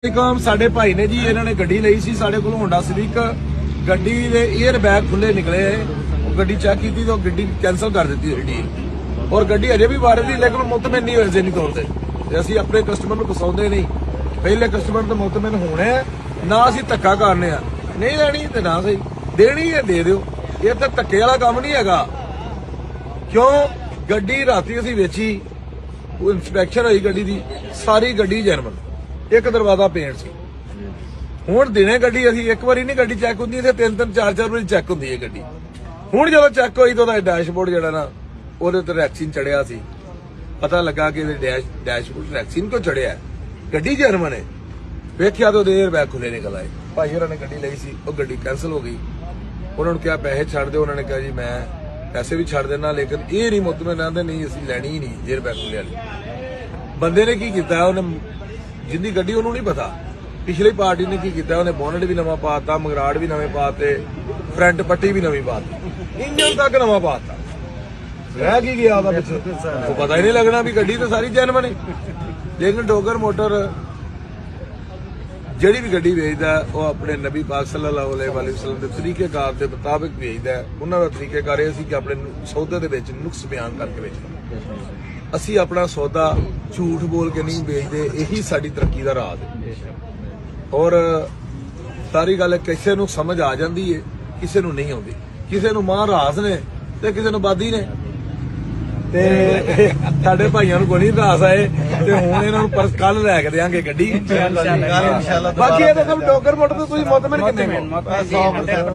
ਕੰਮ ਸਾਡੇ ਭਾਈ ਨੇ ਜੀ ਇਹਨਾਂ ਨੇ ਗੱਡੀ ਲਈ ਸੀ ਸਾਡੇ ਕੋਲ ਹੋਂਡਾ ਸਿਵਿਕ ਗੱਡੀ ਦੇ 에ਅਰ ਬੈਗ ਖੁੱਲੇ ਨਿਕਲੇ ਉਹ ਗੱਡੀ ਚੈੱਕ ਕੀਤੀ ਤਾਂ ਗੱਡੀ ਕੈਨਸਲ ਕਰ ਦਿੱਤੀ ਡੀਲ ਔਰ ਗੱਡੀ ਅਜੇ ਵੀ ਵਾਰਦ ਦੀ ਲੇਕਿਨ ਮੁਤਮਿਨ ਨਹੀਂ ਹੋਏ ਜ਼ੇਨੀ ਤੌਰ ਤੇ ਅਸੀਂ ਆਪਣੇ ਕਸਟਮਰ ਨੂੰ ਫਸਾਉਂਦੇ ਨਹੀਂ ਪਹਿਲੇ ਕਸਟਮਰ ਤੋਂ ਮੁਤਮਿਨ ਹੋਣੇ ਆ ਨਾ ਅਸੀਂ ਧੱਕਾ ਕਰਨੇ ਆ ਨਹੀਂ ਲੈਣੀ ਤੇ ਨਾ ਸਹੀ ਦੇਣੀ ਹੈ ਦੇ ਦਿਓ ਇਹ ਤਾਂ ਧੱਕੇ ਵਾਲਾ ਕੰਮ ਨਹੀਂ ਹੈਗਾ ਕਿਉਂ ਗੱਡੀ ਰਾਤੀ ਅਸੀਂ ਵੇਚੀ ਉਹ ਇੰਸਪੈਕਸ਼ਨ ਹੋਈ ਗੱਡੀ ਦੀ ਸਾਰੀ ਗੱਡੀ ਜਰਮਨ ਇੱਕ ਦਰਵਾਜ਼ਾ ਪੇਂਟ ਸੀ ਹੁਣ ਦਿਨੇ ਗੱਡੀ ਅਸੀਂ ਇੱਕ ਵਾਰੀ ਨਹੀਂ ਗੱਡੀ ਚੈੱਕ ਹੁੰਦੀ ਤੇ ਤਿੰਨ ਚਾਰ ਵਾਰੀ ਚੈੱਕ ਹੁੰਦੀ ਹੈ ਗੱਡੀ ਹੁਣ ਜਦੋਂ ਚੈੱਕ ਹੋਈ ਤਾਂ ਉਹਦਾ ਡੈਸ਼ਬੋਰਡ ਜਿਹੜਾ ਨਾ ਉਹਦੇ ਤੇ ਰੈਕਸੀਨ ਚੜਿਆ ਸੀ ਪਤਾ ਲੱਗਾ ਕਿ ਇਹਦੇ ਡੈਸ਼ਬੋਰਡ ਰੈਕਸੀਨ ਕਿਉਂ ਚੜਿਆ ਗੱਡੀ ਜਰਮਨ ਹੈ ਵੇਖਿਆ ਤਾਂ ਉਹਦੇ 에ਅਰ ਬੈਗ ਖੁੱਲੇ ਨਿਕਲ ਆਏ ਭਾਈ ਹੋਰਾਂ ਨੇ ਗੱਡੀ ਲਈ ਸੀ ਉਹ ਗੱਡੀ ਕੈਂਸਲ ਹੋ ਗਈ ਉਹਨਾਂ ਨੂੰ ਕਿਹਾ ਪੈਸੇ ਛੱਡ ਦਿਓ ਉਹਨਾਂ ਨੇ ਕਿਹਾ ਜੀ ਮੈਂ ਪੈਸੇ ਵੀ ਛੱਡ ਦੇਣਾ ਲੇਕਿਨ ਇਹ ਨਹੀਂ ਮੁਤਮਿਨ ਆਂਦੇ ਨਹੀਂ ਅਸੀਂ ਲੈਣੀ ਹੀ ਨਹੀਂ 에ਅਰ ਬੈਗ ਖੁੱਲੇ ਵਾਲੀ ਬੰਦੇ ਨੇ ਕੀ ਕੀਤਾ ਉਹਨੇ ਜਿੰਦੀ ਗੱਡੀ ਉਹਨੂੰ ਨਹੀਂ ਪਤਾ ਪਿਛਲੀ ਪਾਰਟੀ ਨੇ ਕੀ ਕੀਤਾ ਉਹਨੇ ਬੋਨਟ ਵੀ ਨਵਾਂ ਪਾਤਾ ਮਗਰਾੜ ਵੀ ਨਵੇਂ ਪਾਤੇ ਫਰੰਟ ਪੱਟੀ ਵੀ ਨਵੀਂ ਪਾਤੀ ਇੰਜਨ ਤੱਕ ਨਵਾਂ ਪਾਤਾ ਰਹਿ ਕੀ ਗਿਆ ਉਹਦਾ ਪਿੱਛੇ ਉਹ ਪਤਾ ਹੀ ਨਹੀਂ ਲੱਗਣਾ ਵੀ ਗੱਡੀ ਤਾਂ ਸਾਰੀ ਜੈਨੂਇਨ ਹੈ ਲੇਕਿਨ ਡੋਗਰ ਮੋਟਰ ਜਿਹੜੀ ਵੀ ਗੱਡੀ ਵੇਚਦਾ ਉਹ ਆਪਣੇ ਨਬੀ ਪਾਕ ਸੱਲੱਲਾਹੁ ਅਲੈਹਿ ਵਸੱਲਮ ਦੇ ਤਰੀਕੇਕਾਰ ਦੇ ਮੁਤਾਬਿਕ ਵੇਚਦਾ ਉਹਨਾਂ ਦਾ ਤਰੀਕੇਕਾਰ ਇਹ ਸੀ ਕਿ ਆਪਣੇ ਸੌਦੇ ਦੇ ਵਿੱਚ ਨੁਕਸ ਬਿਆਨ ਕਰਕੇ ਵੇਚਣਾ ਅਸੀਂ ਆਪਣਾ ਸੌਦਾ ਝੂਠ ਬੋਲ ਕੇ ਨਹੀਂ ਵੇਚਦੇ ਇਹੀ ਸਾਡੀ ਤਰੱਕੀ ਦਾ ਰਾਜ਼ ਹੈ ਔਰ ਸਾਰੀ ਗੱਲ ਕਿਸੇ ਨੂੰ ਸਮਝ ਆ ਜਾਂਦੀ ਹੈ ਕਿਸੇ ਨੂੰ ਨਹੀਂ ਆਉਂਦੀ ਕਿਸੇ ਨੂੰ ਮਹਾਰਾਜ ਨੇ ਤੇ ਕਿਸੇ ਨੂੰ ਬਾਦੀ ਨੇ ਤੇ ਸਾਡੇ ਭਾਈਆਂ ਨੂੰ ਕੋਈ ਨਹੀਂ ਰਾਸ ਆਏ ਤੇ ਹੁਣ ਇਹਨਾਂ ਨੂੰ ਪਰਸ ਕੱਲ ਲੈ ਕੇ ਦੇਾਂਗੇ ਗੱਡੀ ਬਾਕੀ ਇਹ ਤਾਂ ਸਭ ਡੋਗਰ ਮੋਟਰ ਤੋਂ ਤੁਸੀਂ ਮੁਤਮਿਨ ਕਿੰਨੇ ਹੋ